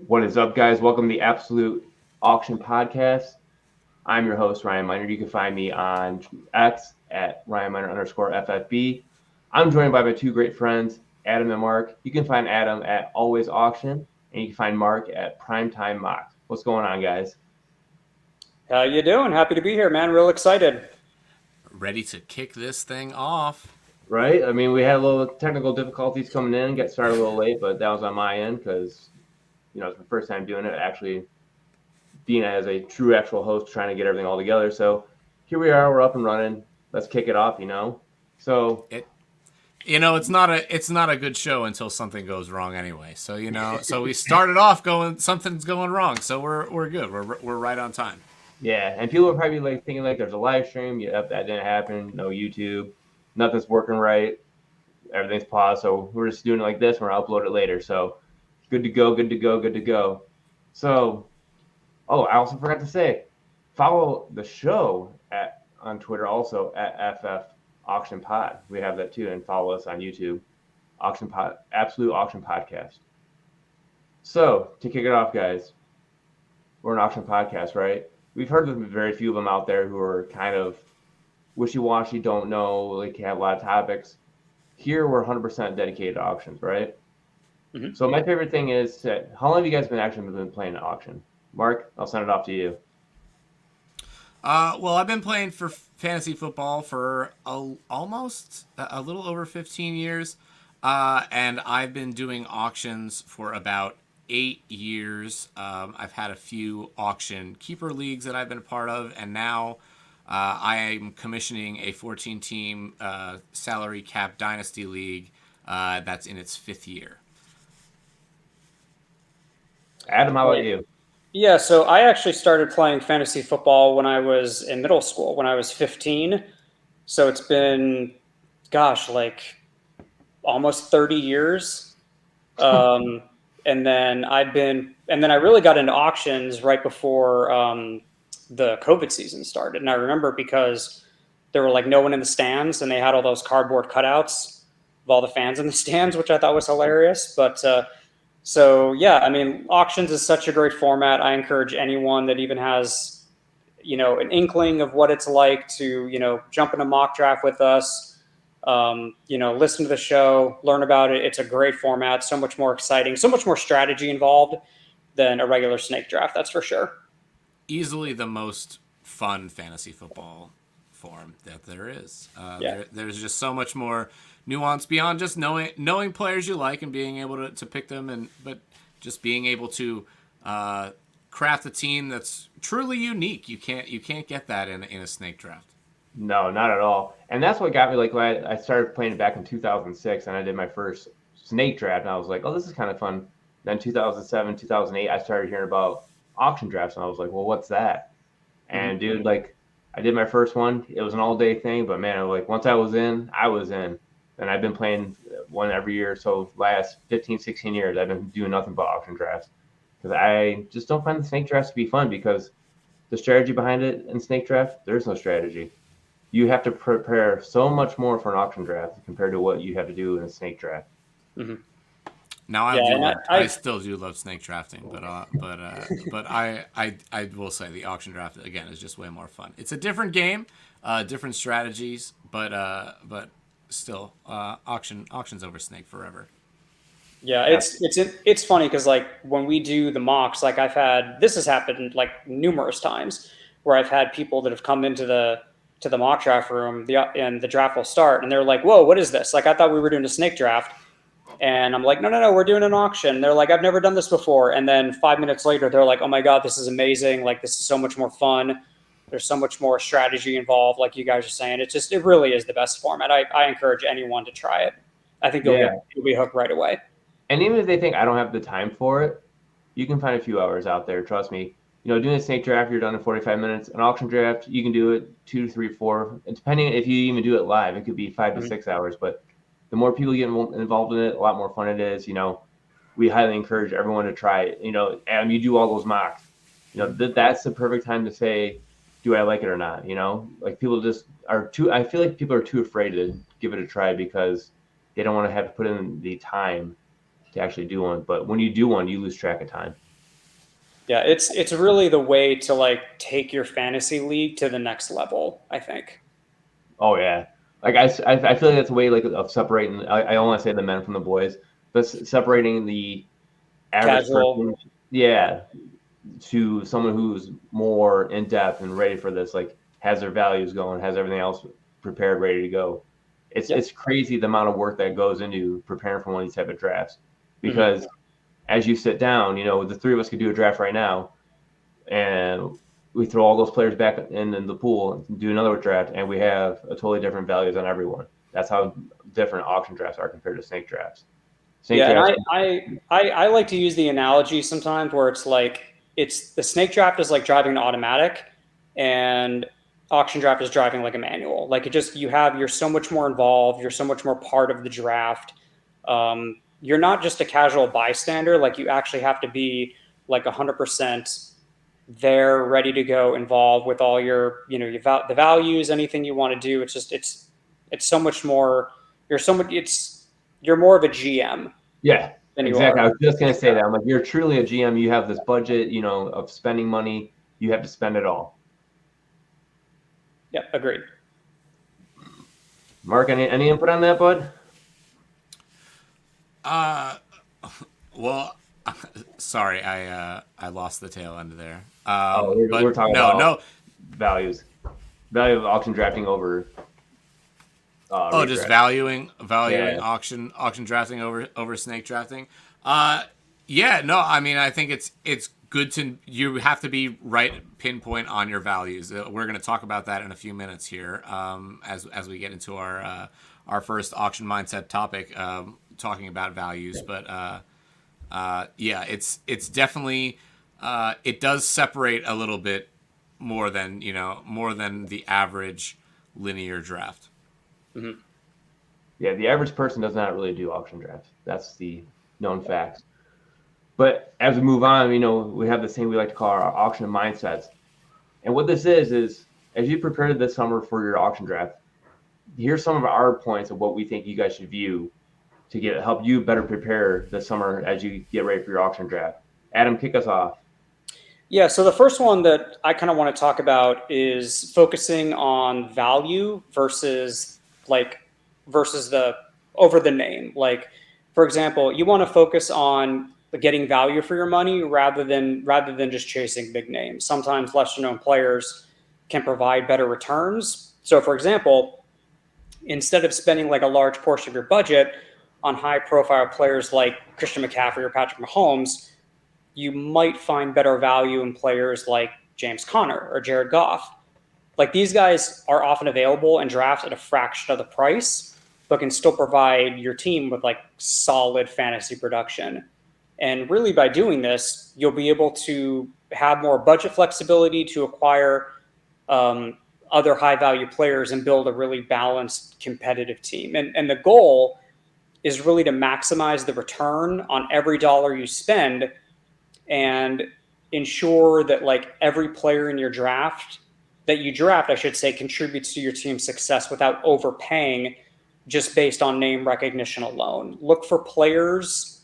What is up, guys? Welcome to the Absolute Auction Podcast. I'm your host, Ryan Miner. You can find me on X at RyanMiner_FFB. I'm joined by my two great friends, Adam and Mark. You can find Adam at Always Auction, and you can find Mark at Primetime Mock. What's going on, guys? How you doing? Happy to be here, man. Real excited. Ready to kick this thing off. Right? I mean, we had a little technical difficulties coming in, got started a little late, but that was on my end because, it's my first time doing it, actually being as a true actual host, trying to get everything all together. So here we are, we're up and running. Let's kick it off. So It's not a good show until something goes wrong anyway. So we started off going something's going wrong. So we're good. We're right on time. yeah, and people are probably like thinking like there's a live stream. Yep, that didn't happen. No YouTube, nothing's working right. Everything's paused. So we're just doing it like this. And we're gonna upload it later. So good to go. Good to go. Good to go. So, I also forgot to say, follow the show on Twitter also at FF Auction Pod. We have that too, and follow us on YouTube, Auction Pod, Absolute Auction Podcast. So to kick it off, guys, we're an auction podcast, right? We've heard of very few of them out there who are kind of wishy-washy, don't know, like have a lot of topics. Here we're 100% dedicated to auctions, right? Mhm. So my favorite thing is how long have you guys been playing an auction? Mark, I'll send it off to you. Well, I've been playing for fantasy football for almost a little over 15 years, and I've been doing auctions for about 8 years. I've had a few auction keeper leagues that I've been a part of, and now I am commissioning a 14-team salary cap dynasty league that's in its fifth year. Adam, how about you? Yeah, so I actually started playing fantasy football when I was in middle school, when I was 15. So it's been, gosh, like almost 30 years. Um, and then I really got into auctions right before the COVID season started. And I remember because there were like no one in the stands and they had all those cardboard cutouts of all the fans in the stands, which I thought was hilarious. So yeah, I mean, auctions is such a great format. I encourage anyone that even has, an inkling of what it's like to, jump in a mock draft with us. Listen to the show, learn about it. It's a great format, so much more exciting, so much more strategy involved than a regular snake draft. That's for sure. Easily the most fun fantasy football form that there is. Yeah. There's just so much more nuance beyond just knowing players you like and being able to pick them, but just being able to craft a team that's truly unique. You can't get that in a snake draft. No, not at all. And that's what got me like when I started playing it back in 2006 and I did my first snake draft and I was like, oh, this is kind of fun. Then 2007, 2008, I started hearing about auction drafts and I was like, well, what's that? And dude, like I did my first one. It was an all day thing, but man, like once I was in, I was in. And I've been playing one every year. So last 15, 16 years, I've been doing nothing but auction drafts because I just don't find the snake drafts to be fun because the strategy behind it in snake draft, there's no strategy. You have to prepare so much more for an auction draft compared to what you have to do in a snake draft. Hmm. Now Yeah, and I still do love snake drafting, but I will say the auction draft again is just way more fun. It's a different game, different strategies, but still auctions over snake forever. Yeah, it's funny because like when we do the mocks, like this has happened like numerous times where I've had people that have come into the mock draft room, and the draft will start, and they're like, "Whoa, what is this? Like I thought we were doing a snake draft," and I'm like, "No, we're doing an auction." They're like, "I've never done this before," and then 5 minutes later, they're like, "Oh my god, this is amazing! Like this is so much more fun. There's so much more strategy involved." Like you guys are saying, it really is the best format. I encourage anyone to try it. I think Yeah. you'll be hooked right away. And even if they think I don't have the time for it, you can find a few hours out there. Trust me. Doing a snake draft, you're done in 45 minutes. An auction draft, you can do it 2 to 3, 4. And depending if you even do it live, it could be 5 to 6 hours. But the more people get involved in it, a lot more fun it is. We highly encourage everyone to try it. Adam, you do all those mocks. That's the perfect time to say, do I like it or not? Like people just are too. I feel like people are too afraid to give it a try because they don't want to have to put in the time to actually do one. But when you do one, you lose track of time. Yeah, it's really the way to like take your fantasy league to the next level, I think. Oh yeah, like I feel like that's a way like of separating. I don't want to say the men from the boys, but separating the average Casual. person, yeah, to someone who's more in depth and ready for this, like has their values going, has everything else prepared, ready to go. It's Yep. crazy the amount of work that goes into preparing for one of these type of drafts Hmm. because as you sit down, the three of us could do a draft right now, and we throw all those players back in the pool and do another draft, and we have a totally different values on everyone. That's how different auction drafts are compared to snake drafts. Snake Yeah, and drafts, I like to use the analogy sometimes where it's like it's the snake draft is like driving an automatic, and auction draft is driving like a manual. Like it just you're so much more involved, you're so much more part of the draft. You're not just a casual bystander. Like you actually have to be like 100% there, ready to go, involved with all your the values, anything you want to do. It's just it's so much more. You're more of a GM yeah, than you exactly. I are. was just gonna say that. I'm like, you're truly a GM. You have this budget, of spending money. You have to spend it all. Yeah, agreed. Mark, any input on that, bud? Uh, well, sorry, I lost the tail end there. Oh, we're But talking no, about no. values, value of auction drafting over Oh, just redraft. valuing Yeah, auction drafting over snake drafting. Yeah, no, I mean I think it's good to you have to be right pinpoint on your values. We're going to talk about that in a few minutes here, as we get into our first auction mindset topic, talking about values. But yeah, it's definitely it does separate a little bit more than the average linear draft. Hmm. yeah. The average person does not really do auction drafts. That's the known fact. But as we move on, we have this thing we like to call our auction mindsets. And what this is as you prepare this summer for your auction draft, here's some of our points of what we think you guys should view to help you better prepare this summer as you get ready for your auction draft. Adam, kick us off. Yeah, so the first one that I kind of want to talk about is focusing on value like versus the over the name. Like, for example, you want to focus on getting value for your money rather than just chasing big names. Sometimes lesser known players can provide better returns. So, for example, instead of spending like a large portion of your budget on high profile players like Christian McCaffrey or Patrick Mahomes, you might find better value in players like James Conner or Jared Goff. Like these guys are often available and drafts at a fraction of the price, but can still provide your team with like solid fantasy production. And really, by doing this, you'll be able to have more budget flexibility to acquire um, other high value players and build a really balanced competitive team. And the goal is really to maximize the return on every dollar you spend and ensure that like every player in your draft that you draft, I should say, contributes to your team's success without overpaying just based on name recognition alone. Look for players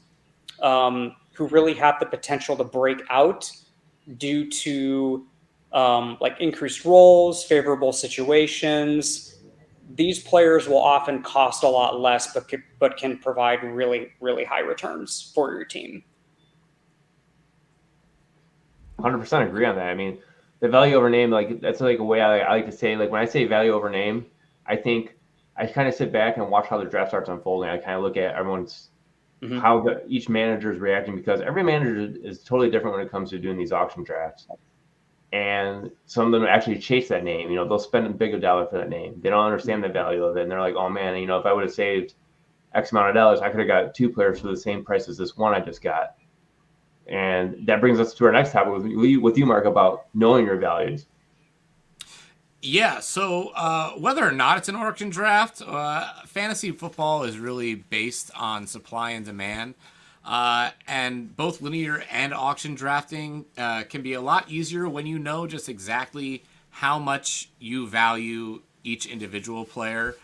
who really have the potential to break out due to like increased roles, favorable situations. These players will often cost a lot less, but can provide really, really high returns for your team. 100% agree on that. I mean, the value over name, like that's like a way I like to say, like when I say value over name, I think I kind of sit back and watch how the draft starts unfolding. I kind of look at everyone's Mm-hmm. how each manager is reacting because every manager is totally different when it comes to doing these auction drafts. And some of them actually chase that name. They'll spend a big dollar for that name. They don't understand the value of it, and they're like, "Oh man, if I would have saved X amount of dollars, I could have got two players for the same price as this one I just got." And that brings us to our next topic with you, Mark, about knowing your values. Yeah, so whether or not it's an auction draft, fantasy football is really based on supply and demand. And both linear and auction drafting can be a lot easier when you know just exactly how much you value each individual player.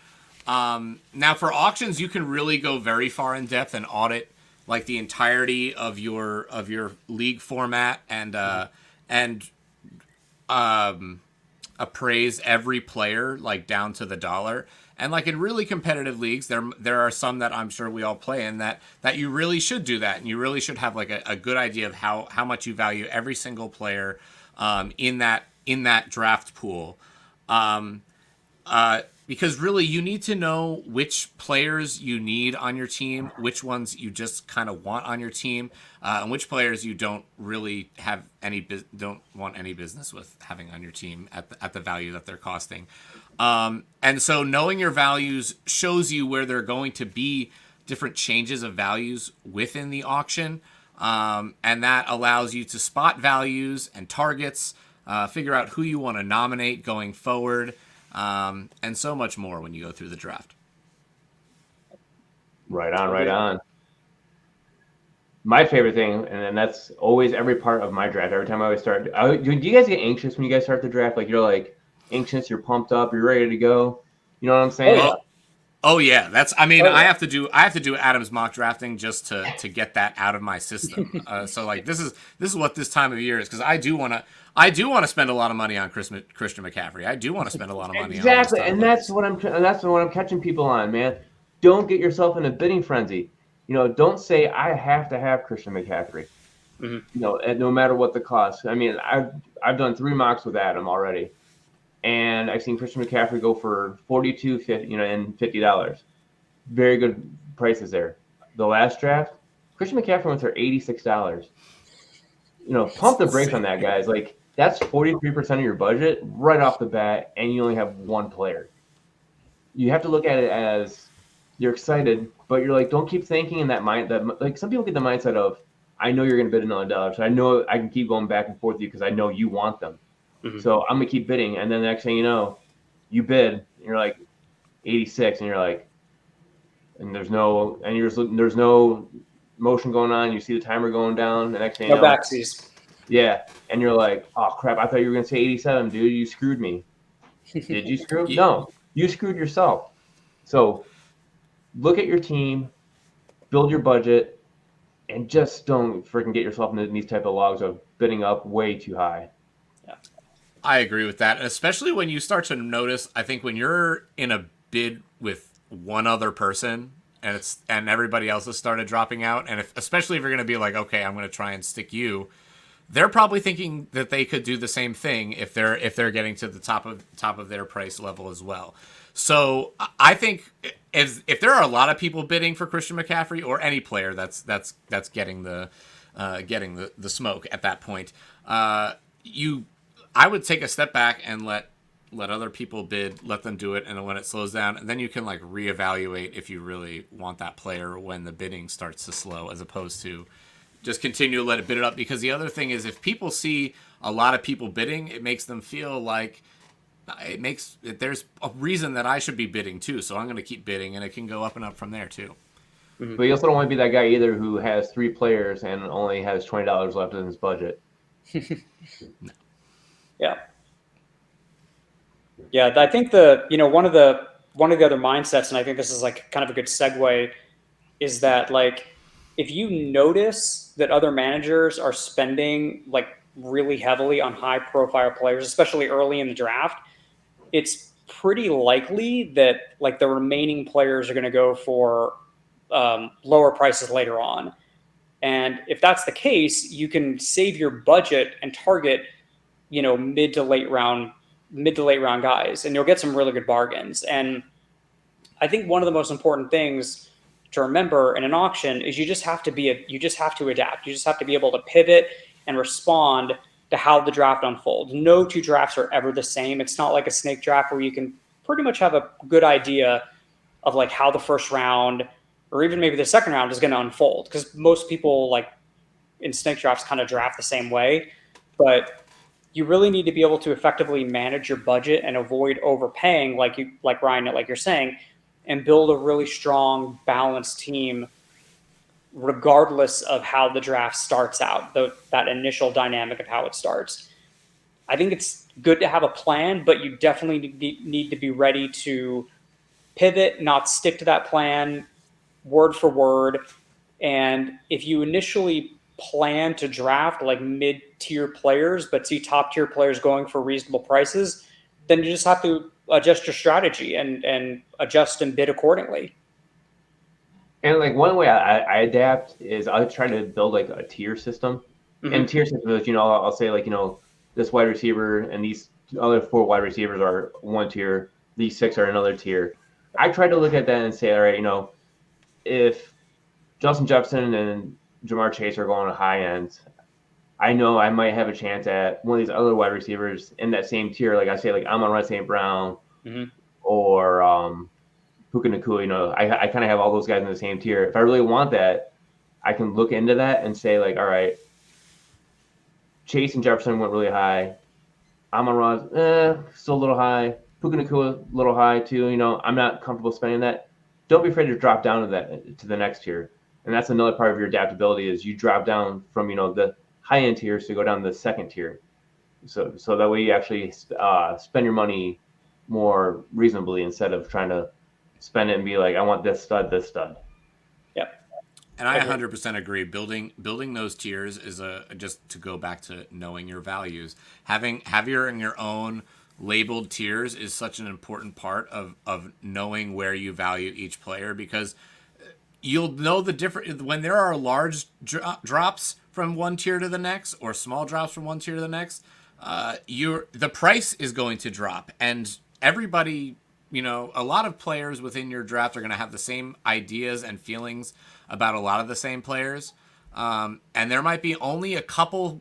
Now, for auctions, you can really go very far in depth and audit like the entirety of your league format and appraise every player like down to the dollar. And like in really competitive leagues, there are some that I'm sure we all play in that you really should do that, and you really should have like a good idea of how much you value every single player in that draft pool. Because really you need to know which players you need on your team, which ones you just kind of want on your team, and which players you don't really have don't want any business with having on your team at the value that they're costing. And so knowing your values shows you where there are going to be different changes of values within the auction. And that allows you to spot values and targets, figure out who you want to nominate going forward, and so much more when you go through the draft. Right on. My favorite thing, and that's always every part of my draft. Every time I always start, do you guys get anxious when you guys start the draft? Like you're like anxious, you're pumped up, you're ready to go. You know what I'm saying? Oh yeah, I have to do Adam's mock drafting just to get that out of my system. So like this is what this time of year is, because I do want to spend a lot of money on Christian McCaffrey. I do want to spend a lot of money exactly, on and that's what I'm catching people on, man. Don't get yourself in a bidding frenzy. You know, don't say I have to have Christian McCaffrey. Mm-hmm. You know, and no matter what the cost. I mean, I've done 3 mocks with Adam already. And I've seen Christian McCaffrey go for $42, and $50. Very good prices there. The last draft, Christian McCaffrey went for $86. Pump the brakes on that, guys. Like that's 43% of your budget right off the bat, and you only have one player. You have to look at it as you're excited, but you're like, don't keep thinking in that mind that like some people get the mindset of, I know you're going to bid another dollar, so I know I can keep going back and forth with you because I know you want them. Mm-hmm. So I'm gonna keep bidding, and then the next thing you know, you bid, and you're like 86, and you're like, and there's no motion going on. You see the timer going down. The next thing you know, backsies. Yeah, and you're like, oh crap! I thought you were gonna say 87, dude. You screwed me. Did you screw? No, you screwed yourself. So look at your team, build your budget, and just don't freaking get yourself into these type of logs of bidding up way too high. I agree with that, especially when you start to notice. I think when you're in a bid with one other person and everybody else has started dropping out, and especially if you're going to be like, okay, I'm going to try and stick you, they're probably thinking that they could do the same thing if they're getting to the top of their price level as well. So I think if there are a lot of people bidding for Christian McCaffrey or any player that's getting the smoke at that point, I would take a step back and let other people bid, let them do it, and when it slows down, and then you can like reevaluate if you really want that player when the bidding starts to slow, as opposed to just continue to let it bid it up. Because the other thing is, if people see a lot of people bidding, it makes them feel like there's a reason that I should be bidding too, so I'm going to keep bidding, and it can go up and up from there too. Mm-hmm. But you also don't want to be that guy either who has 3 players and only has $20 left in his budget. No. Yeah, I think one of the other mindsets, and I think this is like kind of a good segue, is that like if you notice that other managers are spending like really heavily on high profile players, especially early in the draft, it's pretty likely that like the remaining players are going to go for lower prices later on. And if that's the case, you can save your budget and target mid to late round guys, and you'll get some really good bargains. And I think one of the most important things to remember in an auction is you just have to adapt. You just have to be able to pivot and respond to how the draft unfolds. No 2 drafts are ever the same. It's not like a snake draft where you can pretty much have a good idea of like how the first round or even maybe the second round is going to unfold, because most people like in snake drafts kind of draft the same way. But you really need to be able to effectively manage your budget and avoid overpaying, like Ryan, like you're saying, and build a really strong, balanced team, regardless of how the draft starts out, that initial dynamic of how it starts. I think it's good to have a plan, but you definitely need to be ready to pivot, not stick to that plan word for word, And if you initially plan to draft like mid-tier players, but see top-tier players going for reasonable prices, then you just have to adjust your strategy and adjust and bid accordingly. And like one way I adapt is I try to build like a tier system. And tier system is, I'll say like, this wide receiver and these other 4 wide receivers are one tier. These 6 are another tier. I try to look at that and say, all right, if Justin Jefferson and Jamar Chase are going to high ends, I know I might have a chance at one of these other wide receivers in that same tier. Like I say, like Amon-Ra St. Brown or Puka Nacua. I kind of have all those guys in the same tier. If I really want that, I can look into that and say, like, all right, Chase and Jefferson went really high. Amon-Ra, still a little high. Puka Nacua, a little high too. I'm not comfortable spending that. Don't be afraid to drop down to the next tier. And that's another part of your adaptability is you drop down from, the high-end tiers to go down to the second tier. So that way you actually spend your money more reasonably instead of trying to spend it and be like, I want this stud, this stud. Yep. And I 100% agree. Building those tiers is just to go back to knowing your values. Having your own labeled tiers is such an important part of knowing where you value each player, because you'll know the difference when there are large drops from one tier to the next or small drops from one tier to the next. The price is going to drop, and everybody, a lot of players within your draft are going to have the same ideas and feelings about a lot of the same players. And there might be only a couple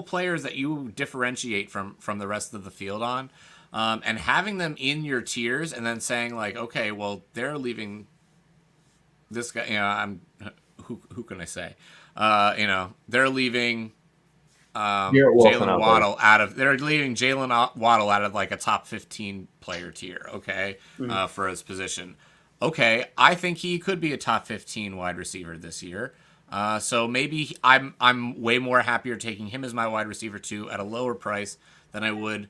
players that you differentiate from the rest of the field on. And having them in your tiers and then saying like, okay, well, they're leaving this guy, who can I say? They're leaving Jalen Waddle they're leaving Jalen Waddle out of like a top 15 player tier, okay, for his position. Okay, I think he could be a top 15 wide receiver this year. So maybe I'm way more happier taking him as my wide receiver 2 at a lower price than I would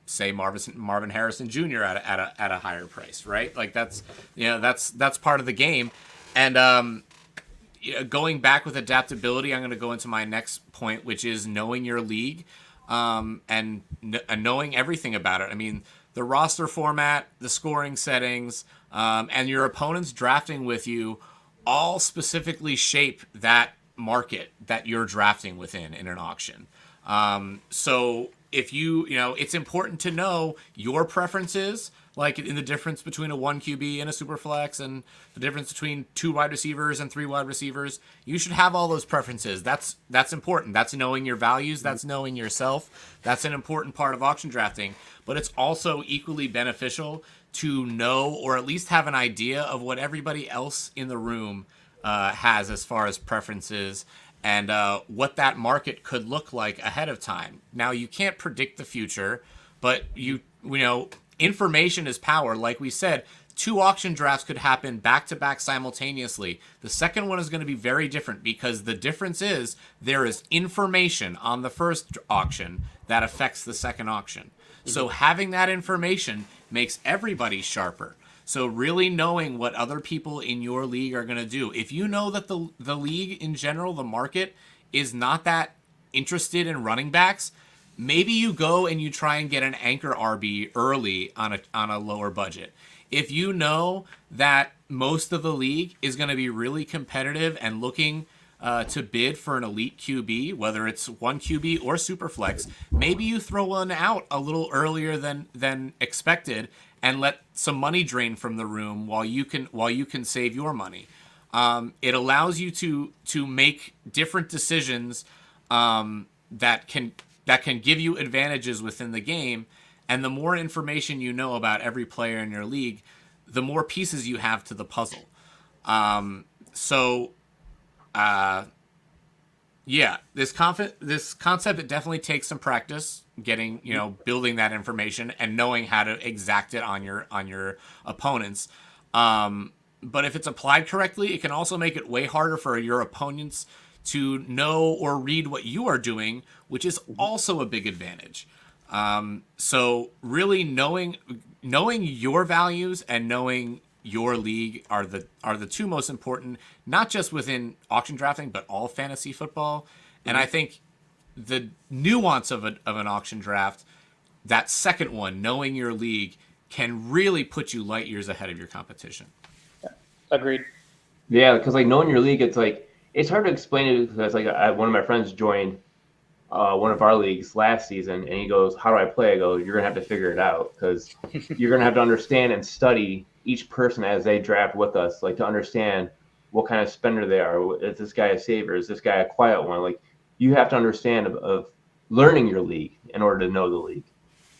say Marvin Harrison Jr. at a higher price, right? Like that's part of the game. And going back with adaptability, I'm going to go into my next point, which is knowing your league and knowing everything about it. I mean, the roster format, the scoring settings, and your opponents drafting with you all specifically shape that market that you're drafting within in an auction. So if it's important to know your preferences, like in the difference between a 1 QB and a superflex and the difference between 2 wide receivers and 3 wide receivers. You should have all those preferences. That's important. That's knowing your values. That's knowing yourself. That's an important part of auction drafting. But it's also equally beneficial to know or at least have an idea of what everybody else in the room has as far as preferences and what that market could look like ahead of time. Now, you can't predict the future, but information is power. Like we said, 2 auction drafts could happen back-to-back simultaneously. The second one is going to be very different because the difference is there is information on the first auction that affects the second auction. So having that information makes everybody sharper. So really knowing what other people in your league are going to do. If you know that the league in general, the market, is not that interested in running backs, maybe you go and you try and get an anchor RB early on a lower budget. If you know that most of the league is going to be really competitive and looking to bid for an elite QB, whether it's 1 QB or superflex, maybe you throw one out a little earlier than expected and let some money drain from the room while you can save your money. It allows you to make different decisions that can give you advantages within the game. And the more information you know about every player in your league, the more pieces you have to the puzzle. This concept, it definitely takes some practice getting, building that information and knowing how to exact it on your opponents. But if it's applied correctly, it can also make it way harder for your opponents to know or read what you are doing, which is also a big advantage. So really knowing your values and knowing your league are the two most important, not just within auction drafting, but all fantasy football. And I think the nuance of an auction draft, that second one, knowing your league, can really put you light years ahead of your competition. Agreed. Yeah, because like knowing your league, it's hard to explain it because like one of my friends joined one of our leagues last season, and he goes, "How do I play?" I go, "You're gonna have to figure it out because you're gonna have to understand and study each person as they draft with us, like to understand what kind of spender they are. Is this guy a saver? Is this guy a quiet one? Like you have to understand of learning your league in order to know the league.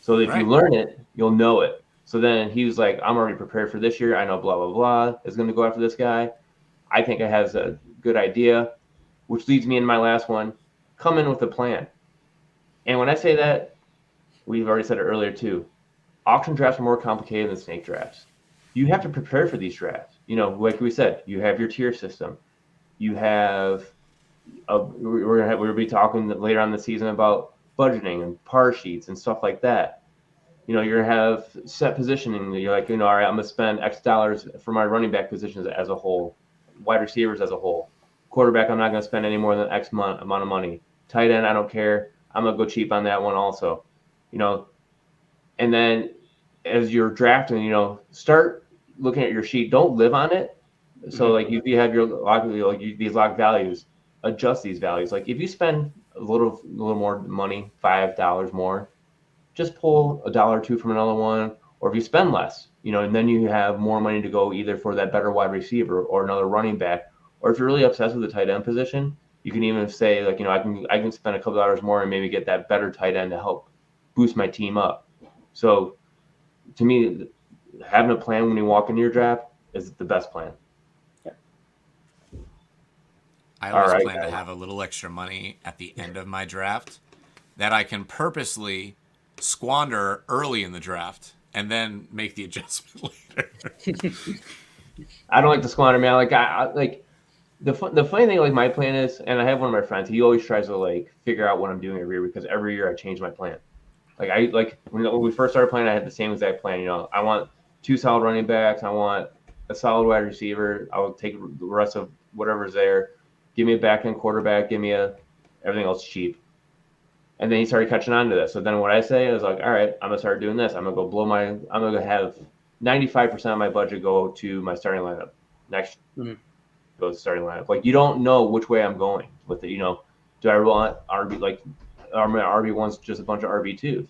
So if you learn it, you'll know it." So then he was like, "I'm already prepared for this year. I know blah blah blah is going to go after this guy. I think it has a good idea," which leads me into my last one. Come in with a plan. And when I say that, we've already said it earlier too. Auction drafts are more complicated than snake drafts. You have to prepare for these drafts. You know, like we said, you have your tier system. You have we'll be talking later on the season about budgeting and par sheets and stuff like that. You know, you're gonna have set positioning. You're like, all right, I'm gonna spend X dollars for my running back positions as a whole, wide receivers as a whole. Quarterback, I'm not gonna spend any more than X amount of money. Tight end, I don't care. I'm gonna go cheap on that one also. You know, and then as you're drafting, start looking at your sheet. Don't live on it. So like if you have these locked values, adjust these values. Like if you spend a little more money, $5 more, just pull $1 or $2 from another one. Or if you spend less, and then you have more money to go either for that better wide receiver or another running back. Or if you're really obsessed with the tight end position, you can even say like, I can spend a couple dollars more and maybe get that better tight end to help boost my team up. So to me, having a plan when you walk into your draft is the best plan. I always plan to have a little extra money at the end of my draft that I can purposely squander early in the draft and then make the adjustment later. I don't like to squander, man. Like I like the funny thing, like my plan is, and I have one of my friends. He always tries to like figure out what I'm doing every year because every year I change my plan. Like when we first started playing, I had the same exact plan. I want 2 solid running backs. I want a solid wide receiver. I will take the rest of whatever's there. Give me a back end quarterback. Give me everything else cheap. And then he started catching on to this. So then what I say is like, all right, I'm gonna start doing this. I'm gonna have 95% of my budget go to my starting lineup. Next go to the starting lineup. Like you don't know which way I'm going with it. Do I want RB like are my RB1s just a bunch of RB2s?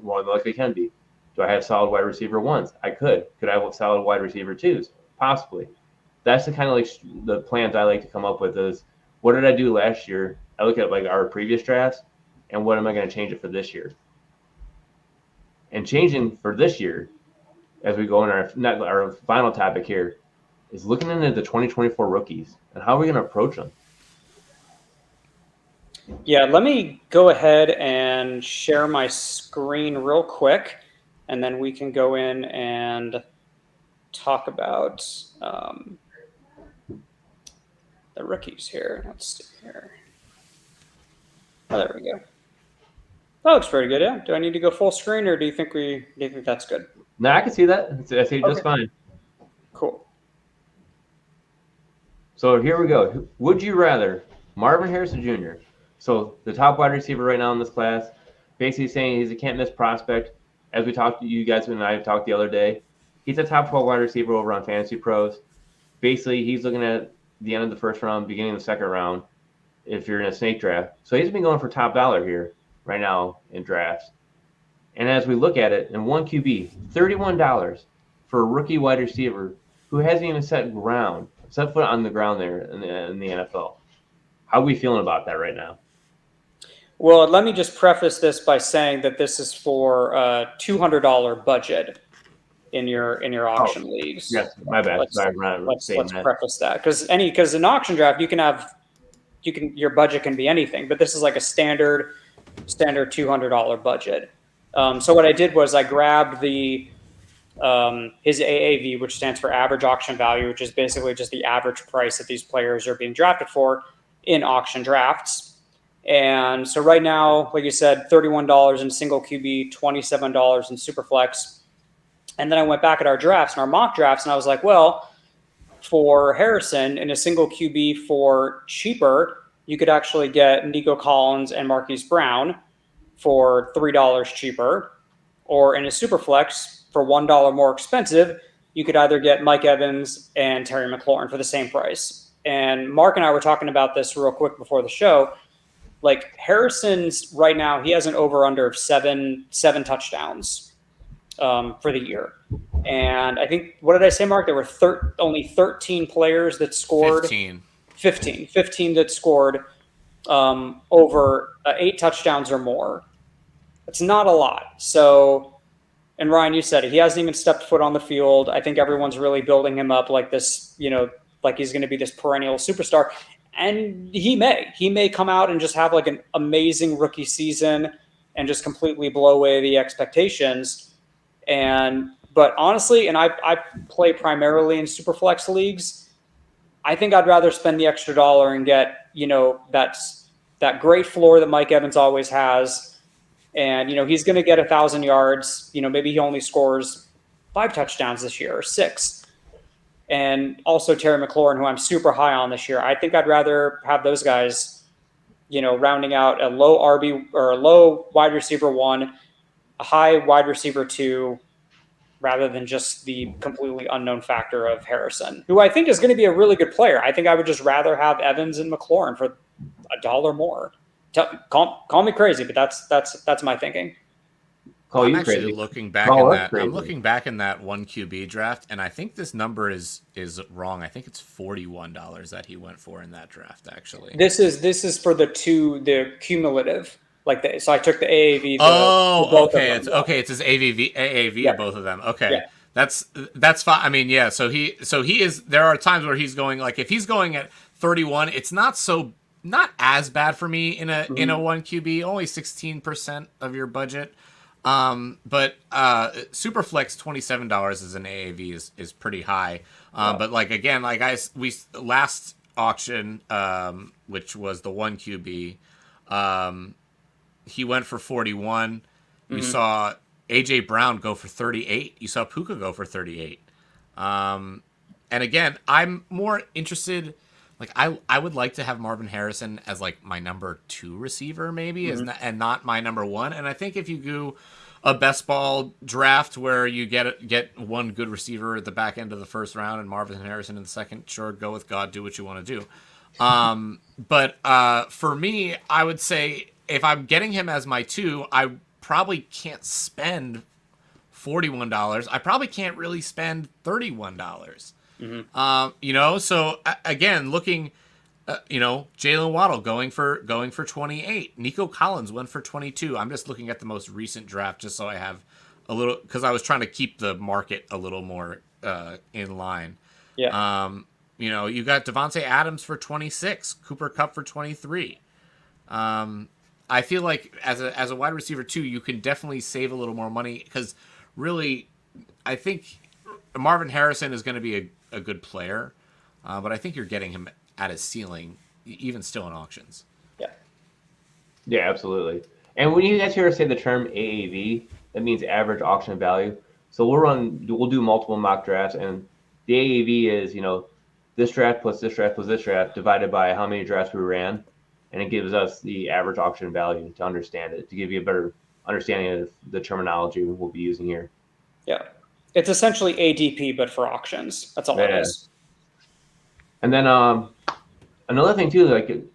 More than likely can be. Do I have solid wide receiver 1s? I could. Could I have solid wide receiver 2s? Possibly. That's the kind of like the plans I like to come up with is what did I do last year? I look at like our previous drafts and what am I going to change it for this year? And changing for this year, as we go in our final topic here, is looking into the 2024 rookies and how are we going to approach them? Yeah, let me go ahead and share my screen real quick, and then we can go in and talk about the rookies here. Let's see here. Oh, there we go. That looks pretty good, yeah. Do I need to go full screen, or do you think that's good? No, I can see that. I see just fine. Cool. So here we go. Would you rather Marvin Harrison Jr.? So the top wide receiver right now in this class, basically saying he's a can't miss prospect. As we talked to you guys and I talked the other day, he's a top 12 wide receiver over on Fantasy Pros. Basically, he's looking at the end of the first round, beginning of the second round, if you're in a snake draft. So he's been going for top dollar here right now in drafts. And as we look at it, in one QB, $31 for a rookie wide receiver who hasn't even set foot on the ground there in the NFL. How are we feeling about that right now? Well, let me just preface this by saying that this is for a $200 budget in your auction leagues. Yes, my bad. Let's that. preface that because in auction draft your budget can be anything, but this is like a standard $200 budget. So what I did was I grabbed his AAV, which stands for average auction value, which is basically just the average price that these players are being drafted for in auction drafts. And so right now, like you said, $31 in single QB, $27 in superflex. And then I went back at our drafts and our mock drafts, and I was like, well, for Harrison in a single QB for cheaper, you could actually get Nico Collins and Marquise Brown for $3 cheaper. Or in a super flex for $1 more expensive, you could either get Mike Evans and Terry McLaurin for the same price. And Mark and I were talking about this real quick before the show. Like Harrison's right now, he has an over under of seven touchdowns for the year. And I think, what did I say, Mark? There were only 13 players that scored. 15 that scored over 8 touchdowns or more. It's not a lot. So, and Ryan, you said it. He hasn't even stepped foot on the field. I think everyone's really building him up like this, like he's going to be this perennial superstar. And he may come out and just have like an amazing rookie season and just completely blow away the expectations. But honestly, and I play primarily in superflex leagues, I think I'd rather spend the extra dollar and get, that great floor that Mike Evans always has. And, he's going to get 1,000 yards. Maybe he only scores 5 touchdowns this year or 6. And also Terry McLaurin, who I'm super high on this year. I think I'd rather have those guys, rounding out a low RB or a low wide receiver 1, a high wide receiver 2, rather than just the completely unknown factor of Harrison, who I think is going to be a really good player. I think I would just rather have Evans and McLaurin for $1 more. Call me crazy, but that's my thinking. I'm actually looking back in that. I'm looking back in that 1 QB draft, and I think this number is wrong. I think it's $41 that he went for in that draft. Actually, this is for the cumulative. So I took the AAV. Okay. It's his AAV both of them. Okay, yeah. That's fine. I mean, yeah. So he is. There are times where he's going like if he's going at 31, it's not as bad for me in a 1 QB. Only 16% of your budget. But Superflex $27 as an AAV is pretty high. But we last auction, which was the 1 QB, he went for 41. You saw AJ Brown go for 38. You saw Puka go for 38. And again, I'm more interested. Like I would like to have Marvin Harrison as like my number 2 receiver maybe, and not my number 1. And I think if you do a best ball draft where you get one good receiver at the back end of the first round and Marvin Harrison in the second, sure, go with God, do what you want to do. But for me, I would say if I'm getting him as my 2, I probably can't spend $41. I probably can't really spend $31. So again, looking, Jalen Waddle going for 28. Nico Collins went for 22. I'm just looking at the most recent draft just so I have a little, because I was trying to keep the market a little more in line. Yeah. You got Devontae Adams for 26, Cooper Kupp for 23. I feel like as a wide receiver too, you can definitely save a little more money because really, I think Marvin Harrison is going to be a good player, but I think you're getting him at his ceiling, even still in auctions. Yeah. Yeah, absolutely. And when you guys hear us say the term AAV, that means average auction value. So we'll do multiple mock drafts, and the AAV is, this draft plus this draft plus this draft divided by how many drafts we ran, and it gives us the average auction value to understand it, to give you a better understanding of the terminology we'll be using here. Yeah. It's essentially ADP, but for auctions. That's all it is. And then another thing too,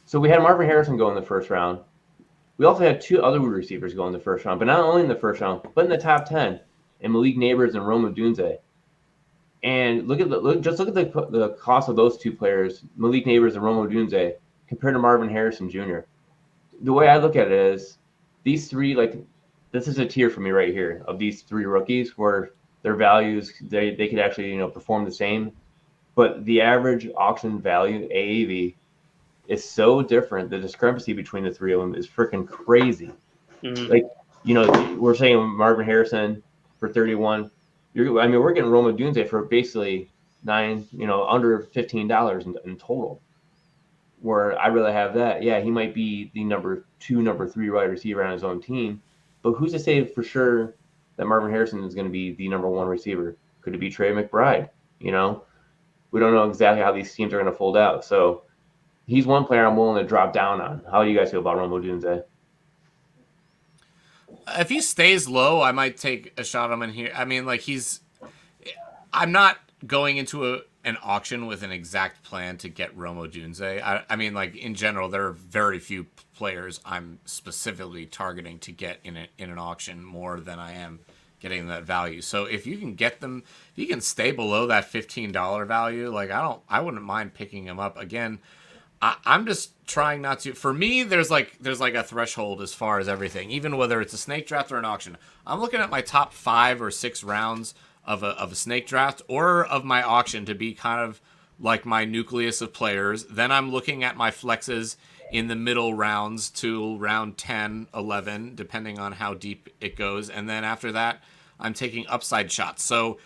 so we had Marvin Harrison go in the first round. We also had 2 other receivers go in the first round, but not only in the first round, but in the top 10, and Malik Nabers and Rome Odunze. And look at the cost of those 2 players, Malik Nabers and Rome Odunze, compared to Marvin Harrison Jr. The way I look at it is these 3, this is a tier for me right here of these 3 rookies where their values, they could actually, perform the same. But the average auction value, AAV, is so different. The discrepancy between the 3 of them is freaking crazy. We're saying Marvin Harrison for 31. We're getting Rome Odunze for basically under $15 in total. Where I'd rather have that. Yeah, he might be the number 2, number 3 wide receiver on his own team, but who's to say for sure that Marvin Harrison is going to be the number one receiver? Could it be Trey McBride? You know, we don't know exactly how these teams are going to fold out. So he's one player I'm willing to drop down on. How do you guys feel about Rome Odunze? If he stays low, I might take a shot on him in here. I mean, like I'm not going into an auction with an exact plan to get Rome Odunze. I mean, like in general, there are very few players I'm specifically targeting to get in an auction more than I am getting that value. So if you can get them, if you can stay below that $15 value, like I wouldn't mind picking them up again. I'm just trying not to. For me, there's like a threshold as far as everything, even whether it's a snake draft or an auction. I'm looking at my top 5 or 6 rounds of a snake draft or of my auction to be kind of like my nucleus of players. Then I'm looking at my flexes in the middle rounds to round 10, 11, depending on how deep it goes. And then after that, I'm taking upside shots. So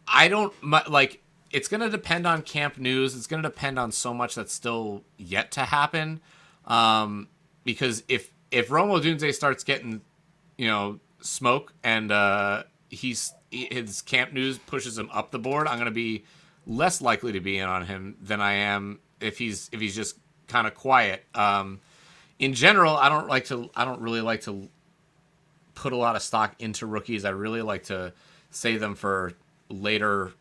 I don't like. It's going to depend on camp news. It's going to depend on so much that's still yet to happen. Because if Rome Odunze starts getting, smoke and his camp news pushes him up the board, I'm going to be less likely to be in on him than I am if he's just kind of quiet. In general, I don't really like to put a lot of stock into rookies. I really like to save them for later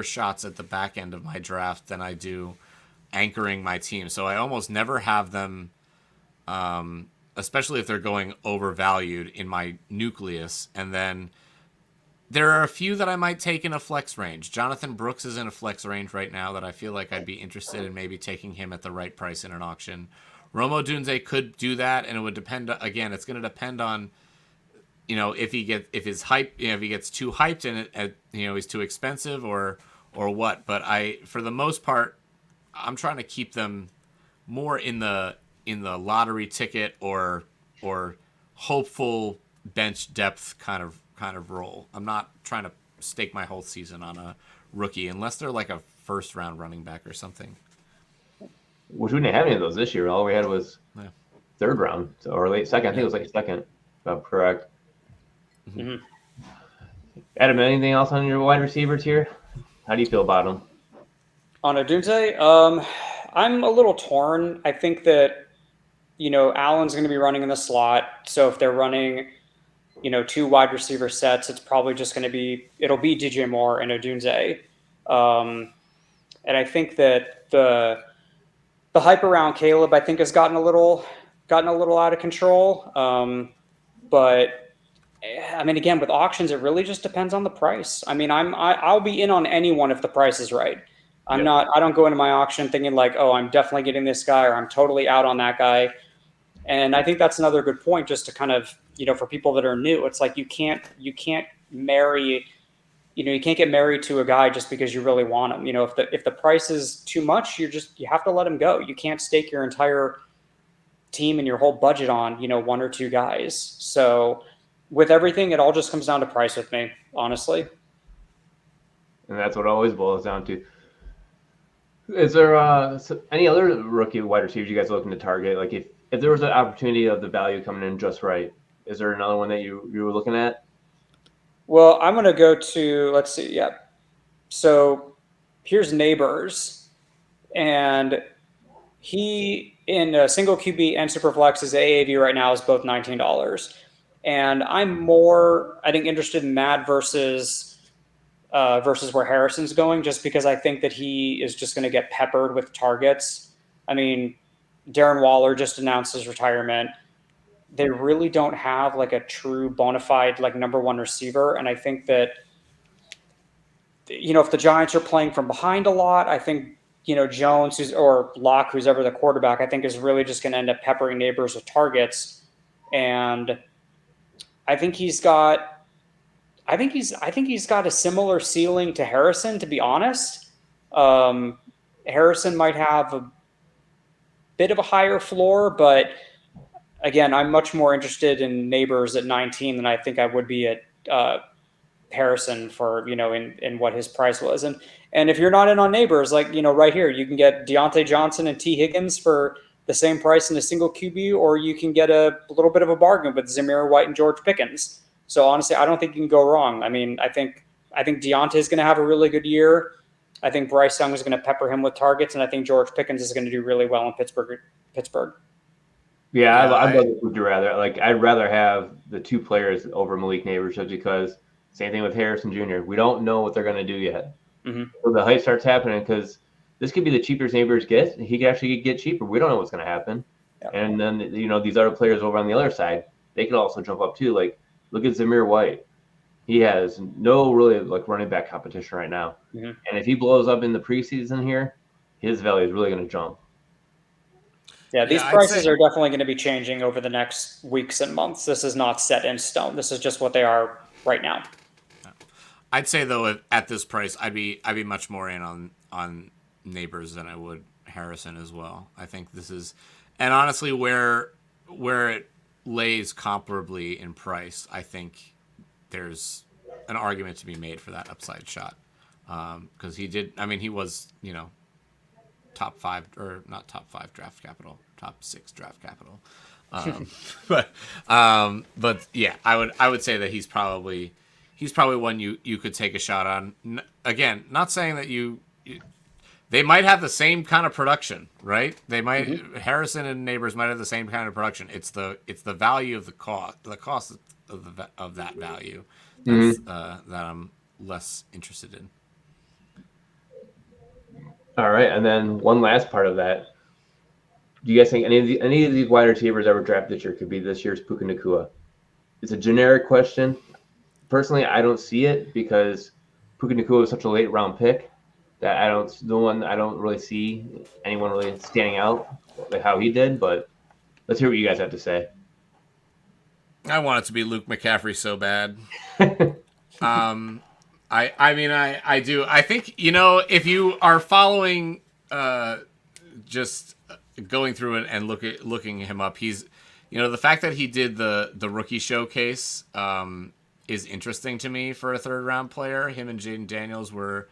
shots at the back end of my draft than I do anchoring my team. So I almost never have them, especially if they're going overvalued in my nucleus. And then there are a few that I might take in a flex range. Jonathan Brooks is in a flex range right now that I feel like I'd be interested in maybe taking him at the right price in an auction. Rome Odunze could do that, and it would depend. Again, it's going to depend on, if he gets too hyped and he's too expensive or what. But for the most part, I'm trying to keep them more in the lottery ticket or hopeful bench depth kind of role. I'm not trying to stake my whole season on a rookie unless they're like a first round running back or something. Which we didn't have any of those this year. All we had was third round or late second. I think it was like second. If I'm correct. Mm-hmm. Adam, anything else on your wide receivers here? How do you feel about them? On Odunze, I'm a little torn. I think that, Allen's going to be running in the slot. So if they're running, 2 wide receiver sets, it's probably just going to be, it'll be DJ Moore and Odunze. And I think that the hype around Caleb, I think, has gotten a little out of control. But I mean, again, with auctions, it really just depends on the price. I mean, I'll be in on anyone if the price is right. I don't go into my auction thinking like, oh, I'm definitely getting this guy or I'm totally out on that guy. And I think that's another good point, just to kind of, for people that are new, it's like you can't marry, you can't get married to a guy just because you really want him. If the price is too much, you have to let him go. You can't stake your entire team and your whole budget on, 1 or 2 guys. So with everything, it all just comes down to price with me, honestly. And that's what it always boils down to. Is there any other rookie wide receivers you guys are looking to target? Like if there was an opportunity of the value coming in just right, is there another one that you were looking at? Well, I'm going to go to, let's see. Yeah. So here's Nabers, and he in a single QB and superflex, his AAV right now is both $19. And I'm more, I think, interested in that versus where Harrison's going, just because I think that he is just going to get peppered with targets. I mean, Darren Waller just announced his retirement. They really don't have like a true bona fide like number 1 receiver. And I think that, if the Giants are playing from behind a lot, I think, Jones or Locke, who's ever the quarterback, I think is really just going to end up peppering Nabers with targets. And I think he's got a similar ceiling to Harrison, to be honest. Harrison might have a bit of a higher floor, but again, I'm much more interested in Nabers at 19 than I think I would be at Harrison for, in what his price was. And if you're not in on Nabers, like, right here, you can get Deontay Johnson and T. Higgins for the same price in a single QB, or you can get a little bit of a bargain with Zamir White and George Pickens. So honestly, I don't think you can go wrong. I mean, I think Deontay's going to have a really good year. I think Bryce Young is going to pepper him with targets, and I think George Pickens is going to do really well in Pittsburgh. Yeah, Yeah, I'd love would you rather. Like, I'd rather have the two players over Malik Nabers just because. Same thing with Harrison Jr. We don't know what they're going to do yet. Mm-hmm. So the hype starts happening because this could be the cheapest Nabers gets. He could actually get cheaper. We don't know what's going to happen. Yeah. And then these other players over on the other side, they could also jump up too. Like, look at Zamir White. He has no really like running back competition right now. Mm-hmm. And if he blows up in the preseason here, his value is really going to jump. Yeah, these prices are definitely going to be changing over the next weeks and months. This is not set in stone. This is just what they are right now. I'd say though, at this price, I'd be much more in on Nabers than I would Harrison as well. I think this is, and honestly, where it lays comparably in price, I think there's an argument to be made for that upside shot because he did. I mean, he was top 5 or not top 5 draft capital, top 6 draft capital. But yeah, I would say that he's probably one you could take a shot on. Again, not saying that they might have the same kind of production, right? They might Harrison and Nabers might have the same kind of production. It's the value of the cost of that value that's, that I'm less interested in. All right, and then one last part of that. Do you guys think any of these wide receivers ever drafted this year could be this year's Puka Nacua? It's a generic question. Personally, I don't see it because Puka Nacua was such a late round pick that I don't really see anyone really standing out like how he did. But let's hear what you guys have to say. I want it to be Luke McCaffrey so bad. I mean, I do. I think, if you are following, just going through it and looking him up, he's, the fact that he did the rookie showcase, is interesting to me for a 3rd round player. Him and Jaden Daniels were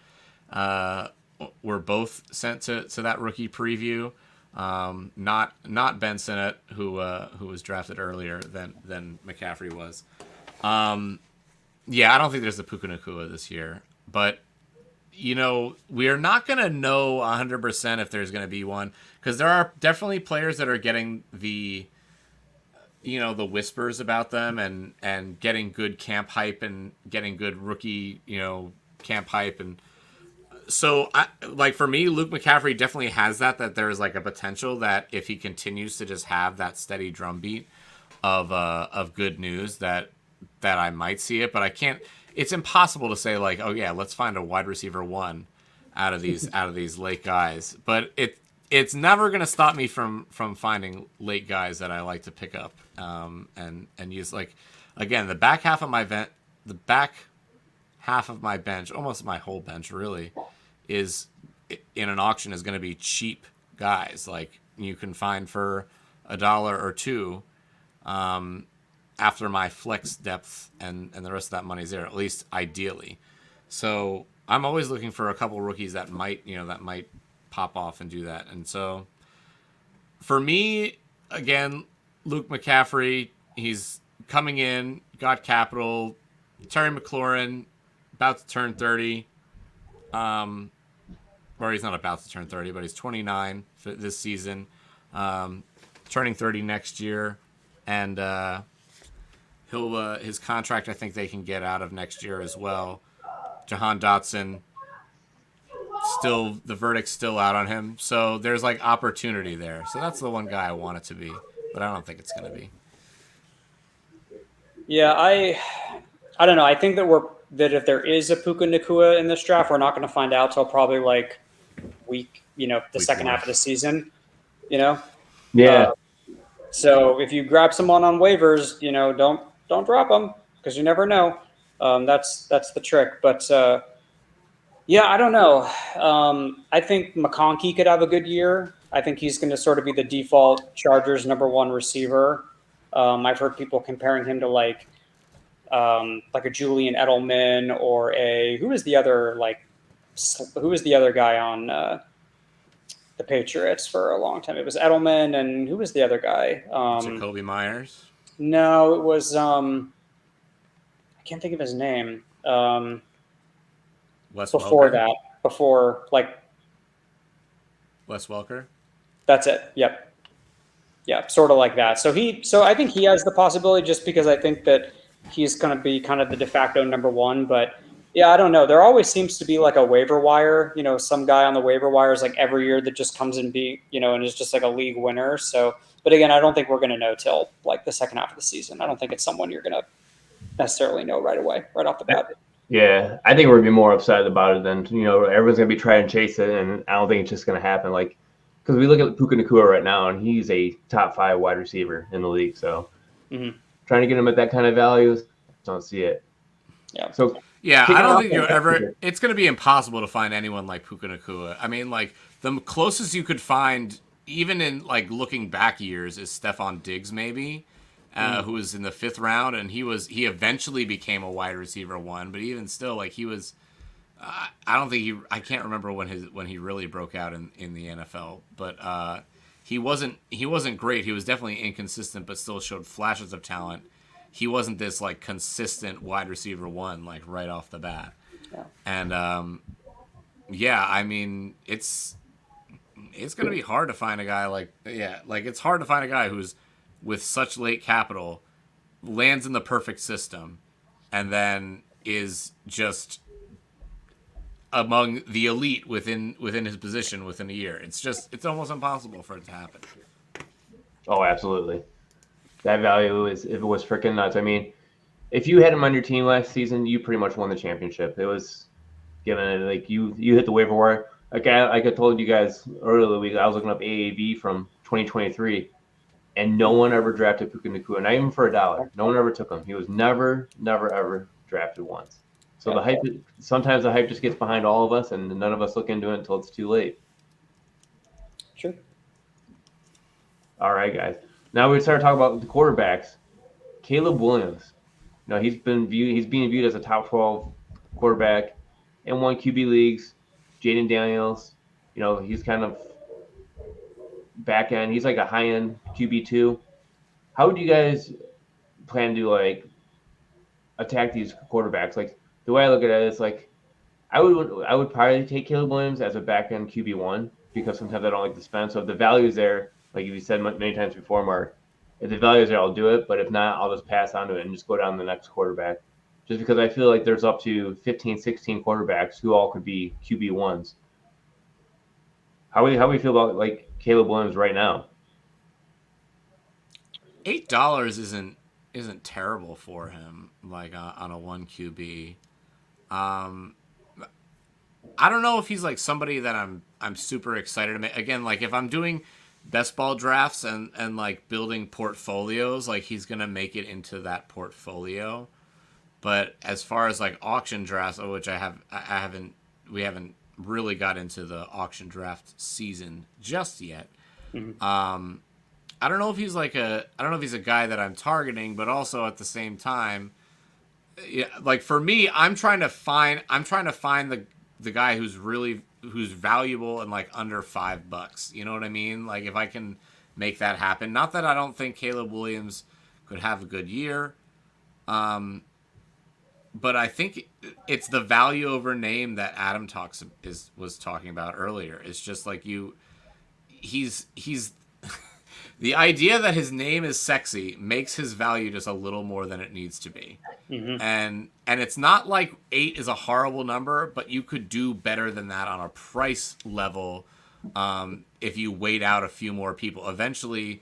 both sent to that rookie preview. Not Ben Sinnott, who was drafted earlier than McCaffrey was. Yeah, I don't think there's a Puka Nacua this year, but we are not going to know 100% if there's going to be one because there are definitely players that are getting the whispers about them and getting good camp hype and getting good rookie camp hype, and so for me, Luke McCaffrey definitely has that there's like a potential that if he continues to just have that steady drumbeat of good news that I might see it, but I can't. It's impossible to say like, oh yeah, let's find a wide receiver 1 out of these late guys. But it's never going to stop me from finding late guys that I like to pick up and use. Like, again, the back half of my bench, almost my whole bench really, is in an auction is going to be cheap guys like you can find for $1 or $2. After my flex depth and the rest of that money's there, at least ideally. So I'm always looking for a couple rookies that might pop off and do that. And so for me, again, Luke McCaffrey, he's coming in, got capital. Terry McLaurin, about to turn 30. Or he's not about to turn 30, but he's 29 for this season. Turning 30 next year. And his contract, I think they can get out of next year as well. Jahan Dotson, still the verdict's still out on him, so there's like opportunity there. So that's the one guy I want it to be, but I don't think it's going to be. Yeah, I don't know. I think that if there is a Puka Nacua in this draft, we're not going to find out till probably like the second half of the season. Yeah. So if you grab someone on waivers, don't drop them because you never know. That's the trick. But yeah, I don't know. I think McConkey could have a good year. I think he's going to sort of be the default Chargers number 1 receiver. I've heard people comparing him to like a Julian Edelman or who was the other guy on the Patriots for a long time? It was Edelman, and who was the other guy? Jacoby Myers? No, it was can't think of his name. Wes Before Welker? that, before like Wes Welker? that's it. Yep. Yeah, sort of like that. So I think he has the possibility just because I think that he's going to be kind of the de facto number one. But yeah, I don't know. There always seems to be like a waiver wire, some guy on the waiver wires like every year that just comes and and is just like a league winner. So, but again, I don't think we're going to know till like the second half of the season. I don't think it's someone you're going to necessarily know right away, right off the bat. Yeah, I think we're gonna be more upset about it than everyone's gonna be trying to chase it, and I don't think it's just gonna happen. Like, because we look at Puka Nacua right now, and he's a top 5 wide receiver in the league. So trying to get him at that kind of values, don't see it. Yeah. So yeah, I don't think you'll ever. It's going to be impossible to find anyone like Puka Nacua. I mean, like the closest you could find, even in like looking back years, is Stephon Diggs, maybe. Who was in the 5th round, and he eventually became a wide receiver 1, but even still, like he was, I can't remember when he really broke out in the NFL, but he wasn't great. He was definitely inconsistent, but still showed flashes of talent. He wasn't this like consistent wide receiver 1 like right off the bat, and I mean it's gonna be hard to find a guy it's hard to find a guy who's with such late capital, lands in the perfect system, and then is just among the elite within his position within a year. It's almost impossible for it to happen. Oh, absolutely. That value if it was freaking nuts. I mean, if you had him on your team last season, you pretty much won the championship. It was given it like you hit the waiver wire. Like I told you guys earlier the week, I was looking up AAV from 2023. And no one ever drafted Puka Nacua, not even for $1. No one ever took him. He was never, ever drafted once. So the hype, sometimes the hype just gets behind all of us, and none of us look into it until it's too late. Sure. All right, guys. Now we start talking about the quarterbacks. Caleb Williams. He's being viewed as a top 12 quarterback in 1 QB leagues. Jaden Daniels, he's kind of back end. He's like a high end QB2. How would you guys plan to like attack these quarterbacks? Like the way I look at it is like I would probably take Caleb Williams as a back end QB1 because sometimes I don't like to spend. So if the value is there, like you said many times before, Mark, if the value is there, I'll do it. But if not, I'll just pass on to it and just go down to the next quarterback. Just because I feel like there's up to 15, 16 quarterbacks who all could be QB1s. How do we feel about like Caleb Williams right now? $8 isn't terrible for him, like on a 1 QB. I don't know if he's like somebody that I'm super excited to make. Again, like if I'm doing best ball drafts and like building portfolios, like he's gonna make it into that portfolio. But as far as like auction drafts, which we haven't really got into the auction draft season just yet. Mm-hmm. I don't know if he's a guy that I'm targeting, but also at the same time, yeah, like for me, I'm trying to find the guy who's valuable and like under $5. You know what I mean? Like if I can make that happen. Not that I don't think Caleb Williams could have a good year, but I think it's the value over name that Adam was talking about earlier. It's just like he's the idea that his name is sexy makes his value just a little more than it needs to be. Mm-hmm. And it's not like 8 is a horrible number, but you could do better than that on a price level if you wait out a few more people. Eventually,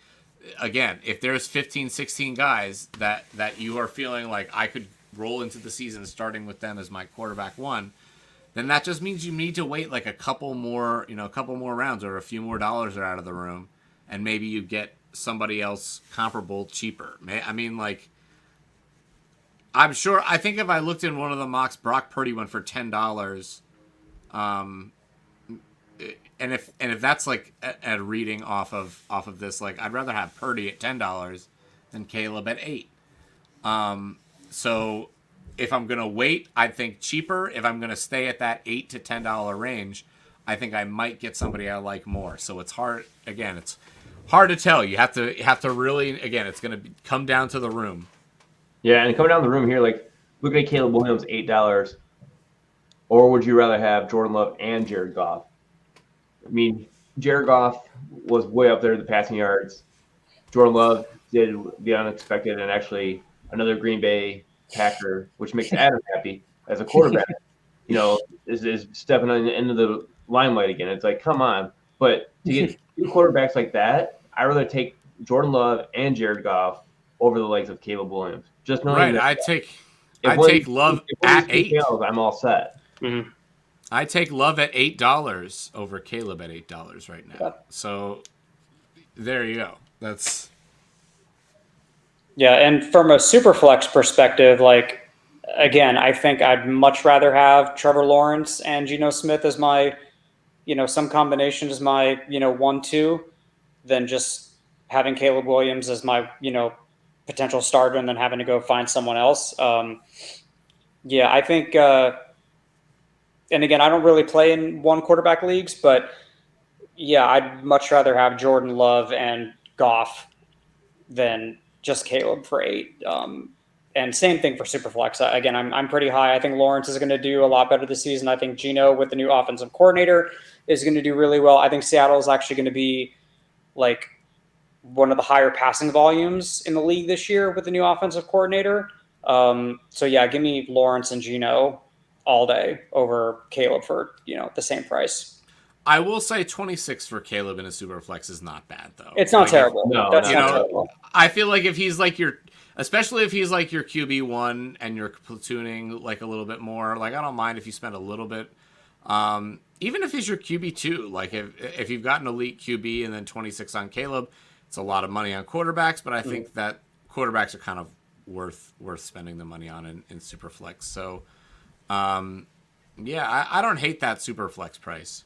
again, if there's 15, 16 guys that you are feeling like I could roll into the season starting with them as my quarterback 1, then that just means you need to wait like a couple more rounds or a few more dollars are out of the room. And maybe you get somebody else comparable cheaper. I mean, like, I'm sure. I think if I looked in one of the mocks, Brock Purdy went for $10. And if that's like a reading off of this, like, I'd rather have Purdy at $10 than Caleb at $8. So if I'm gonna wait, I'd think cheaper. If I'm gonna stay at that $8 to $10 range, I think I might get somebody I like more. So it's hard. Again, it's hard to tell. You have to really, again, it's going to come down to the room. Yeah, and coming down the room here, like Look at Caleb Williams, $8. Or would you rather have Jordan Love and Jared Goff? I mean, Jared Goff was way up there in the passing yards. Jordan Love did the unexpected, and actually another Green Bay Packer, which makes Adam happy as a quarterback, is stepping into the limelight again. It's like, come on. But to get two quarterbacks like that, I'd rather take Jordan Love and Jared Goff over the legs of Caleb Williams. Just knowing that I take Love at 8. Fails, I'm all set. Mm-hmm. I take Love at $8 over Caleb at $8 right now. Yep. So there you go. That's and from a superflex perspective, like again, I think I'd much rather have Trevor Lawrence and Geno Smith as my, some combination as my, 1-2 than just having Caleb Williams as my, potential starter and then having to go find someone else. I think, and again, I don't really play in one quarterback leagues, but I'd much rather have Jordan Love and Goff than just Caleb for 8. And same thing for Superflex. Again, I'm pretty high. I think Lawrence is going to do a lot better this season. I think Geno with the new offensive coordinator is going to do really well. I think Seattle is actually going to be like one of the higher passing volumes in the league this year with the new offensive coordinator. Give me Lawrence and Geno all day over Caleb for, the same price. I will say 26 for Caleb in a Superflex is not bad, though. It's not terrible. That's not terrible. I feel like if he's like especially if he's like your QB1 and you're platooning like a little bit more, like I don't mind if you spend a little bit. Even if he's your QB2, like if you've got an elite QB and then 26 on Caleb, it's a lot of money on quarterbacks, but I think that quarterbacks are kind of worth spending the money on in Superflex. So, I don't hate that Superflex price.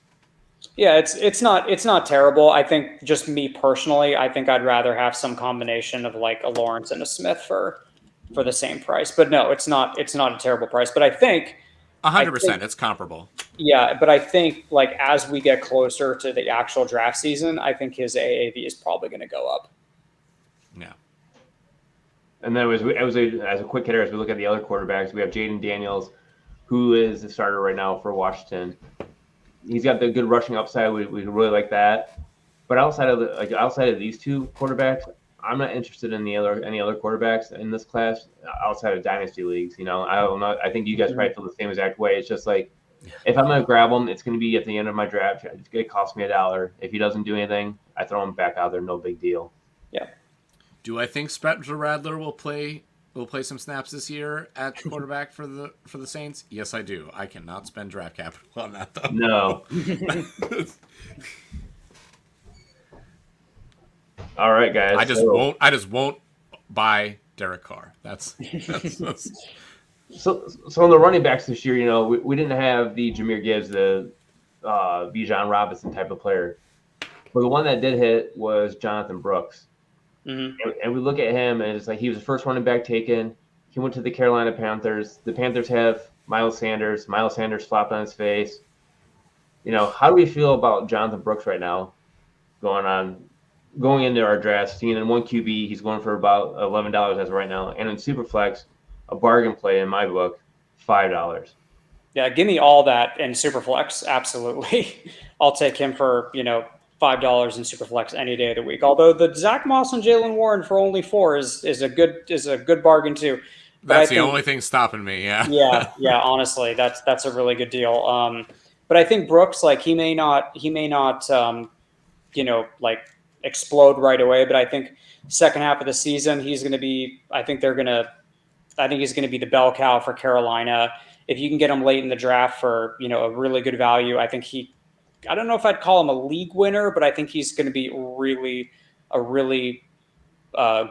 Yeah, it's not terrible. I think just me personally, I think I'd rather have some combination of like a Lawrence and a Smith for the same price. But no, it's not a terrible price. But I think 100%, it's comparable. Yeah, but I think like as we get closer to the actual draft season, I think his AAV is probably going to go up. Yeah. And then as a quick hitter, as we look at the other quarterbacks, we have Jaden Daniels, who is the starter right now for Washington. He's got the good rushing upside. We really like that. But outside of these two quarterbacks, I'm not interested in any other quarterbacks in this class outside of dynasty leagues. I think you guys probably feel the same exact way. It's just like if I'm gonna grab him, it's gonna be at the end of my draft. It costs me $1. If he doesn't do anything, I throw him back out there. No big deal. Yeah. Do I think Spencer Rattler will play some snaps this year at quarterback for the Saints? Yes, I do. I cannot spend draft capital on that though. No. All right, guys. I just won't buy Derek Carr. That's So on the running backs this year, we didn't have the Jahmyr Gibbs, the Bijan Robinson type of player. But the one that did hit was Jonathan Brooks. Mm-hmm. And we look at him, and it's like he was the first running back taken. He went to the Carolina Panthers. The Panthers have Miles Sanders. Miles Sanders flopped on his face. How do we feel about Jonathan Brooks right now going into our draft, seeing in one QB, he's going for about $11 as of right now. And in Superflex, a bargain play in my book, $5. Yeah, give me all that in Superflex. Absolutely. I'll take him for, $5 in Superflex any day of the week. Although the Zach Moss and Jalen Warren for only $4 is a good bargain too. But that's the only thing stopping me. Yeah. Yeah. Honestly, that's a really good deal. But I think Brooks, like he may not, explode right away. But I think second half of the season, he's going to be. I think he's going to be the bell cow for Carolina. If you can get him late in the draft for a really good value, I think I don't know if I'd call him a league winner, but I think he's going to be a really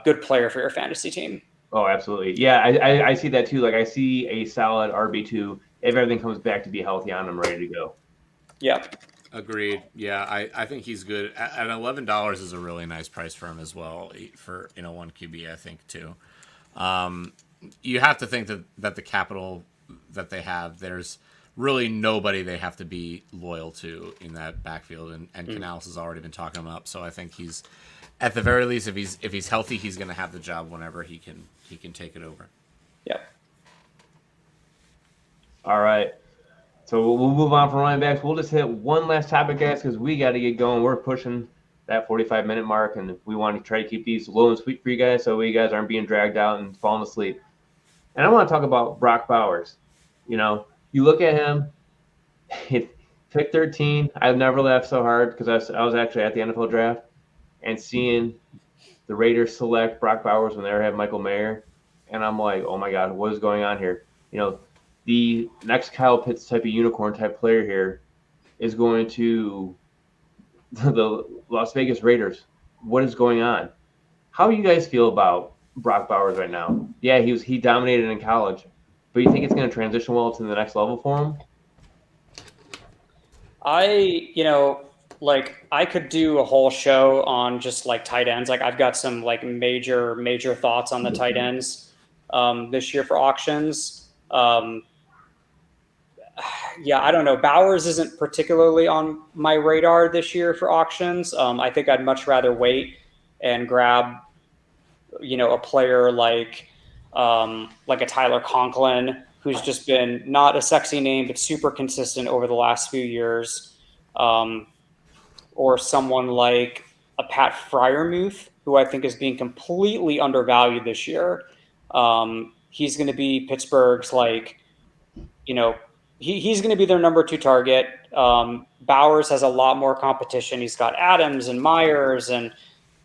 good player for your fantasy team. Oh, absolutely. Yeah, I see that too. Like I see a solid RB2 if everything comes back to be healthy on him, ready to go. Yeah. Agreed. Yeah, I think he's good. At $11 is a really nice price for him as well for one QB, I think too. You have to think that the capital that they have, there's really nobody they have to be loyal to in that backfield, and Canales has already been talking him up. So I think he's, at the very least, if he's healthy, he's going to have the job whenever he can take it over. Yeah. All right. So we'll move on from running backs. We'll just hit one last topic, guys, because we got to get going. We're pushing that 45-minute mark, and we want to try to keep these low and sweet for you guys so you guys aren't being dragged out and falling asleep. And I want to talk about Brock Bowers. You look at him, pick 13. I've never laughed so hard because I was actually at the NFL draft and seeing the Raiders select Brock Bowers when they had Michael Mayer, and I'm like, oh my God, what is going on here? The next Kyle Pitts type of unicorn type player here is going to the Las Vegas Raiders. What is going on? How do you guys feel about Brock Bowers right now? Yeah, he dominated in college, but you think it's going to transition well to the next level for him? I could do a whole show on just like tight ends. Like I've got some like major thoughts on the tight ends this year for auctions. Yeah, I don't know. Bowers isn't particularly on my radar this year for auctions. I think I'd much rather wait and grab, a player like a Tyler Conklin, who's just been not a sexy name, but super consistent over the last few years. Or someone like a Pat Fryermuth, who I think is being completely undervalued this year. He's going to be Pittsburgh's he's going to be their number 2 target. Bowers has a lot more competition. He's got Adams and Myers and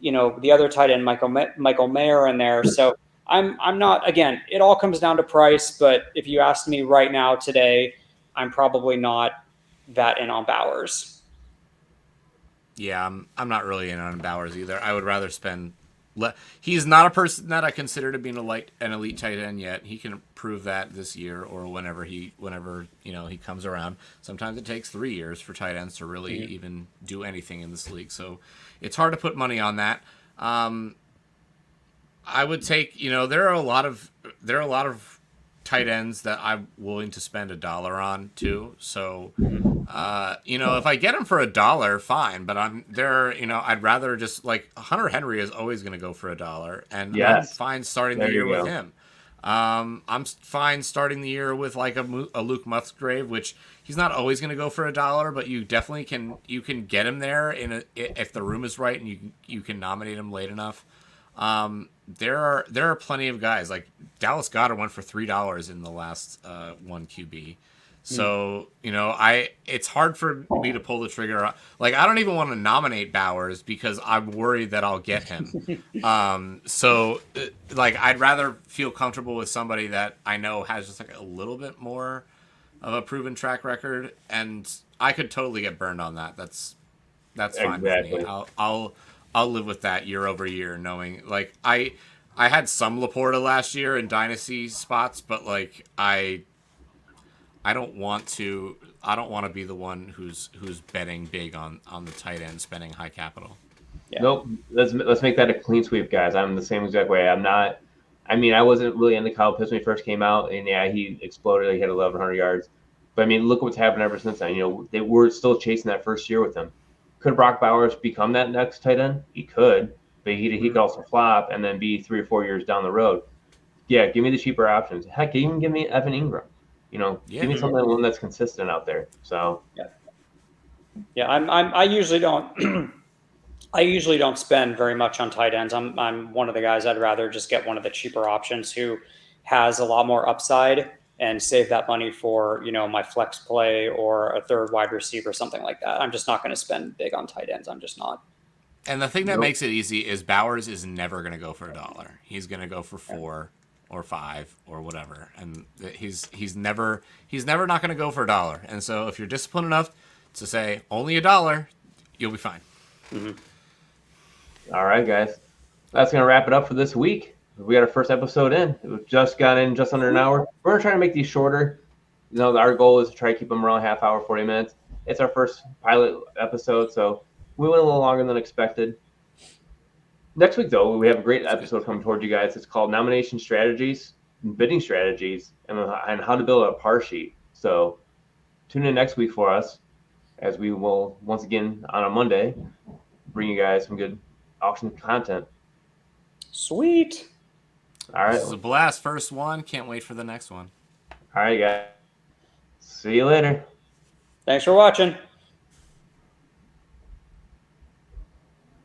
the other tight end Michael Mayer in there. So I'm not, again, it all comes down to price. But if you asked me right now today, I'm probably not that in on Bowers. Yeah, I'm not really in on Bowers either. I would rather spend. He's not a person that I consider to be an elite tight end yet. He can prove that this year or whenever he comes around. Sometimes it takes 3 years for tight ends to really even do anything in this league. So it's hard to put money on that. I would take. There are a lot of tight ends that I'm willing to spend $1 on too. So, if I get him for $1, fine. But I'd rather just Hunter Henry is always going to go for $1, and Yes. I'm fine starting the year with him. I'm fine starting the year with a Luke Musgrave, which he's not always going to go for $1, but you definitely can get him there if the room is right and you can nominate him late enough. There are plenty of guys like Dallas Goedert went for $3 in the last one QB. So it's hard for me to pull the trigger. Like I don't even want to nominate Bowers because I'm worried that I'll get him. I'd rather feel comfortable with somebody that I know has just a little bit more of a proven track record, and I could totally get burned on that. That's fine with me. I'll live with that year over year, knowing I had some Laporta last year in dynasty spots, but I don't want to be the one who's betting big on the tight end, spending high capital. Yeah. Nope. Let's make that a clean sweep, guys. I'm the same exact way. I'm not. I mean, I wasn't really into Kyle Pitts when he first came out, and yeah, he exploded. He had 1,100 yards. But I mean, look what's happened ever since then. They were still chasing that first year with him. Could Brock Bowers become that next tight end? He could, but he could also flop and then be 3 or 4 years down the road. Yeah, give me the cheaper options. Heck, even give me Evan Ingram. Give me one that's consistent out there. So I usually don't. I usually don't spend very much on tight ends. I'm one of the guys I'd rather just get one of the cheaper options who has a lot more upside and save that money for, my flex play or a third wide receiver, something like that. I'm just not going to spend big on tight ends. I'm just not. And the thing that makes it easy is Bowers is never going to go for $1. He's going to go for 4 or 5 or whatever. And he's never not going to go for $1. And so if you're disciplined enough to say only $1, you'll be fine. All right, guys. That's going to wrap it up for this week. We got our first episode in. It just got in just under an hour. We're going to try to make these shorter. Our goal is to try to keep them around half hour, 40 minutes. It's our first pilot episode, so we went a little longer than expected. Next week, though, we have a great episode coming toward you guys. It's called Nomination Strategies, Bidding Strategies, and how to build a par sheet. So tune in next week for us as we will, once again, on a Monday, bring you guys some good auction content. Sweet. All right. This is a blast. First one. Can't wait for the next one. All right, guys. See you later. Thanks for watching.